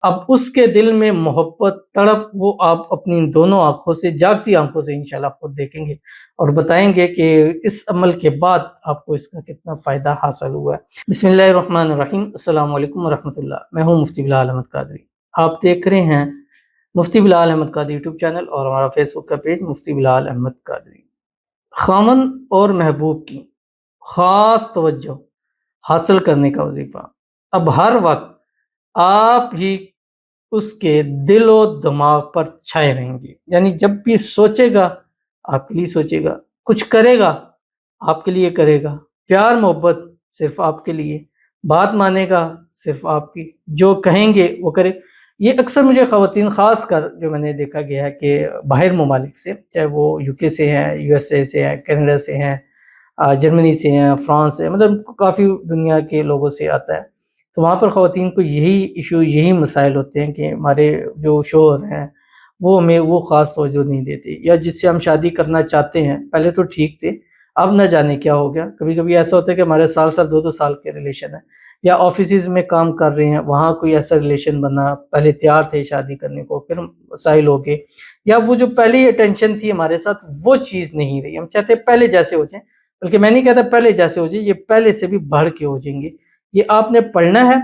اب اس کے دل میں محبت تڑپ وہ آپ اپنی دونوں آنکھوں سے، جاگتی آنکھوں سے انشاءاللہ خود دیکھیں گے اور بتائیں گے کہ اس عمل کے بعد آپ کو اس کا کتنا فائدہ حاصل ہوا ہے۔ بسم اللہ الرحمن الرحیم۔ السلام علیکم ورحمۃ اللہ۔ میں ہوں مفتی بلال احمد قادری۔ آپ دیکھ رہے ہیں مفتی بلال احمد قادری یوٹیوب چینل اور ہمارا فیس بک کا پیج مفتی بلال احمد قادری۔ خاوند اور محبوب کی خاص توجہ حاصل کرنے کا وظیفہ۔ اب ہر وقت آپ ہی اس کے دل و دماغ پر چھائے رہیں گے، یعنی جب بھی سوچے گا آپ کے لیے سوچے گا، کچھ کرے گا آپ کے لیے کرے گا، پیار محبت صرف آپ کے لیے، بات مانے گا صرف آپ کی، جو کہیں گے وہ کرے۔ یہ اکثر مجھے خواتین خاص کر جو میں نے دیکھا گیا ہے کہ باہر ممالک سے، چاہے وہ یو کے سے ہیں، یو ایس اے سے ہیں، کینیڈا سے ہیں، جرمنی سے ہیں، فرانس سے، مطلب کافی دنیا کے لوگوں سے آتا ہے، تو وہاں پر خواتین کو یہی ایشو، یہی مسائل ہوتے ہیں کہ ہمارے جو شوہر ہیں وہ ہمیں وہ خاص توجہ نہیں دیتے، یا جس سے ہم شادی کرنا چاہتے ہیں پہلے تو ٹھیک تھے، اب نہ جانے کیا ہو گیا۔ کبھی کبھی ایسا ہوتا ہے کہ ہمارے سال دو سال کے ریلیشن ہیں، یا آفیسز میں کام کر رہے ہیں، وہاں کوئی ایسا ریلیشن بنا، پہلے تیار تھے شادی کرنے کو، پھر مسائل ہو گئے، یا وہ جو پہلی اٹینشن تھی ہمارے ساتھ وہ چیز نہیں رہی، ہم چاہتے پہلے جیسے ہو جائیں، بلکہ میں نہیں کہتا پہلے جیسے ہو جائے، یہ پہلے سے بھی بڑھ کے ہو جائیں گے۔ یہ آپ نے پڑھنا ہے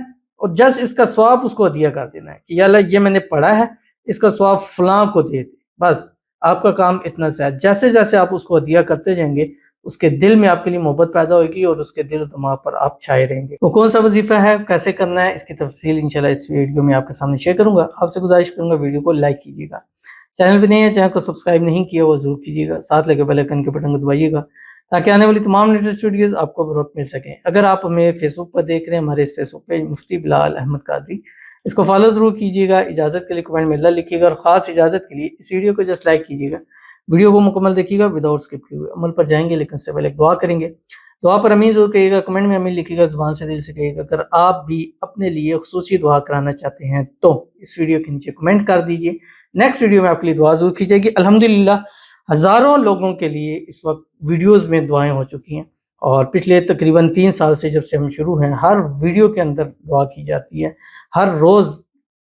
اور جس اس کا ثواب اس کو عطیہ کر دینا ہے کہ یا اللہ یہ میں نے پڑھا ہے، اس کا ثواب فلاں کو دے دے، بس آپ کا کام اتنا سا ہے۔ جیسے جیسے آپ اس کو عطیہ کرتے جائیں گے، اس کے دل میں آپ کے لیے محبت پیدا ہوگی اور اس کے دل و دماغ پر آپ چھائے رہیں گے۔ وہ کون سا وظیفہ ہے، کیسے کرنا ہے، اس کی تفصیل انشاءاللہ اس ویڈیو میں آپ کے سامنے شیئر کروں گا۔ آپ سے گزارش کروں گا ویڈیو کو لائک کیجیے گا، چینل پہ نہیں ہے چینل کو سبسکرائب نہیں کیا وہ ضرور کیجیے گا، ساتھ لگے بیل آئیکن کے بٹن کو دبائیے گا تاکہ آنے والی تمام لیٹسٹ ویڈیوز آپ کو بروقت مل سکیں۔ اگر آپ ہمیں فیس بک پر دیکھ رہے ہیں، ہمارے اس فیس بک پیج مفتی بلال احمد قادری، اس کو فالو ضرور کیجیے گا، اجازت کے لیے کمنٹ میں اللہ لکھیے گا، اور خاص اجازت کے لیے اس ویڈیو کو جسٹ لائک کیجیے گا، ویڈیو کو مکمل دیکھیے گا وداؤٹ اسکپ کیے ہوئے۔ عمل پر جائیں گے لیکن اس سے پہلے ایک دعا کریں گے، دعا پر امین ضرور کہیے گا، کمنٹ میں امین لکھیے گا، زبان سے دل سے کہیے گا۔ اگر آپ بھی اپنے لیے خصوصی دعا کرانا چاہتے ہیں تو اس ویڈیو کے نیچے کمنٹ کر دیجئے، نیکسٹ ویڈیو میں آپ کے لیے دعا ضرور کی جائے گی۔ الحمدللہ ہزاروں لوگوں کے لیے اس وقت ویڈیوز میں دعائیں ہو چکی ہیں، اور پچھلے تقریباً 3 سال سے جب سے ہم شروع ہیں، ہر ویڈیو کے اندر دعا کی جاتی ہے، ہر روز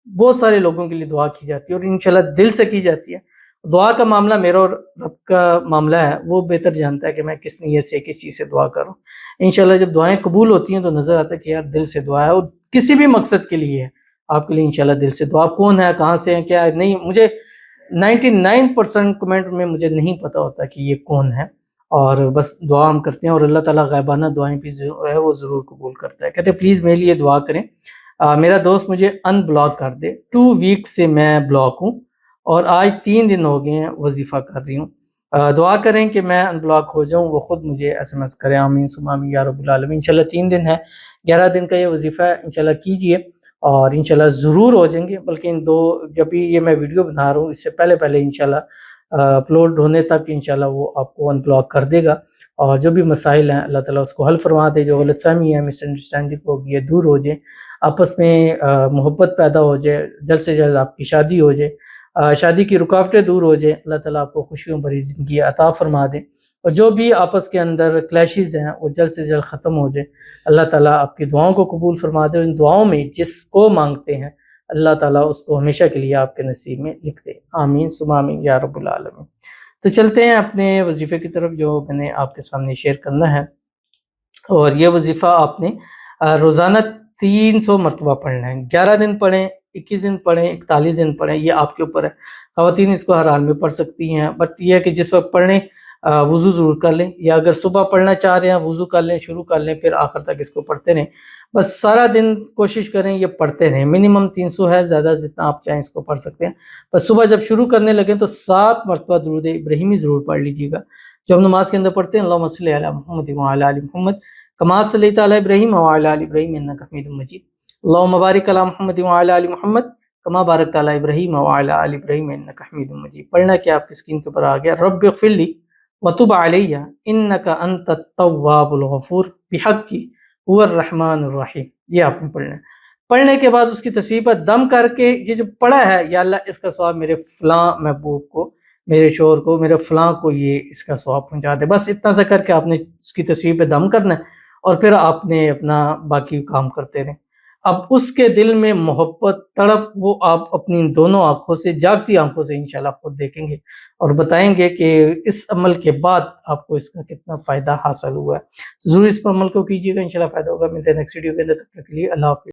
بہت سارے لوگوں کے لیے دعا کی جاتی ہے، اور انشاءاللہ دل سے کی جاتی ہے۔ دعا کا معاملہ میرا اور رب کا معاملہ ہے، وہ بہتر جانتا ہے کہ میں کس نیت سے کس چیز سے دعا کروں۔ انشاءاللہ جب دعائیں قبول ہوتی ہیں تو نظر آتا ہے کہ یار دل سے دعا ہے، اور کسی بھی مقصد کے لیے ہے آپ کے لیے انشاءاللہ دل سے دعا۔ کون ہے، کہاں سے ہے، کیا ہے، نہیں، مجھے 99% کمنٹ میں مجھے نہیں پتا ہوتا کہ یہ کون ہے، اور بس دعا ہم کرتے ہیں، اور اللہ تعالیٰ غائبانہ دعائیں بھی ہے وہ ضرور قبول کرتا ہے۔ کہتے ہیں پلیز میرے لیے دعا کریں، میرا دوست مجھے ان بلاک کر دے، 2 ویک سے میں بلاک ہوں، اور آج 3 دن ہو گئے ہیں وظیفہ کر رہی ہوں، دعا کریں کہ میں ان بلاک ہو جاؤں، وہ خود مجھے SMS کریں، آمین ثم آمین یا رب العالمین۔ انشاءاللہ 3 دن ہے، 11 دن کا یہ وظیفہ ہے، انشاءاللہ کیجئے اور انشاءاللہ ضرور ہو جائیں گے۔ بلکہ ان 2 جب بھی یہ میں ویڈیو بنا رہا ہوں اس سے پہلے انشاءاللہ اپلوڈ ہونے تک انشاءاللہ وہ آپ کو ان بلاک کر دے گا، اور جو بھی مسائل ہیں اللہ تعالیٰ اس کو حل فرما دے، جو غلط فہمی ہے، مس انڈرسٹینڈنگ ہوگی ہے، دور ہو جائے، آپس میں محبت پیدا ہو جائے، جلد سے جلد آپ کی شادی ہو جائے، شادی کی رکاوٹیں دور ہو جائیں، اللہ تعالیٰ آپ کو خوشیوں بھری زندگی عطا فرما دے، اور جو بھی آپس کے اندر کلیشز ہیں وہ جلد سے جلد ختم ہو جائے، اللہ تعالیٰ آپ کی دعاؤں کو قبول فرما دے، ان دعاؤں میں جس کو مانگتے ہیں اللہ تعالیٰ اس کو ہمیشہ کے لیے آپ کے نصیب میں لکھ دے، آمین ثم آمین یا رب العالمین۔ تو چلتے ہیں اپنے وظیفے کی طرف جو میں نے آپ کے سامنے شیئر کرنا ہے، اور یہ وظیفہ آپ نے روزانہ 300 مرتبہ پڑھنا ہے، 11 دن پڑھیں، 21 دن پڑھیں، 41 دن پڑھیں، یہ آپ کے اوپر ہے۔ خواتین اس کو ہر حال میں پڑھ سکتی ہیں، بٹ یہ ہے کہ جس وقت پڑھیں وضو ضرور کر لیں، یا اگر صبح پڑھنا چاہ رہے ہیں وضو کر لیں، شروع کر لیں، پھر آخر تک اس کو پڑھتے رہیں، بس سارا دن کوشش کریں یہ پڑھتے رہیں، منیمم 300 ہے، زیادہ جتنا آپ چاہیں اس کو پڑھ سکتے ہیں۔ بس صبح جب شروع کرنے لگیں تو 7 مرتبہ درود ابراہیمی ضرور پڑھ لیجیے گا، جو ہم نماز کے اندر پڑھتے ہیں، اللہم صلی علی محمد وعلی آل محمد کما صلیت علی ابراہیم وعلی آل ابراہیم انک حمید مجید، اللہم بارک علی محمد وعلی آل محمد کما بارکت علی ابراہیم وعلی آل ابراہیم انک حمید مجید۔ پڑھنا کیا آپ کی اسکرین کے اوپر آ گیا، رب اغفر لی وتب علی انک انت التواب الغفور بحق هو الرحمن الرحیم، یہ آپ نے پڑھنا ہے۔ پڑھنے کے بعد اس کی تصویر پر دم کر کے یہ جو پڑھا ہے، یا اللہ اس کا ثواب میرے فلاں محبوب کو، میرے شوہر کو، میرے فلاں کو یہ اس کا ثواب پہنچا دے، بس اتنا سا کر کے آپ نے اس کی تصویر پہ دم کرنا ہے، اور پھر آپ نے اپنا باقی کام کرتے رہیں۔ اب اس کے دل میں محبت تڑپ وہ آپ اپنی دونوں آنکھوں سے جاگتی آنکھوں سے انشاءاللہ خود دیکھیں گے اور بتائیں گے کہ اس عمل کے بعد آپ کو اس کا کتنا فائدہ حاصل ہوا ہے۔ ضرور اس پر عمل کو کیجیے گا، انشاءاللہ فائدہ ہوگا۔ ملتے ہیں نیکسٹ ویڈیو کے اندر، تب تک کے لیے اللہ حافظ۔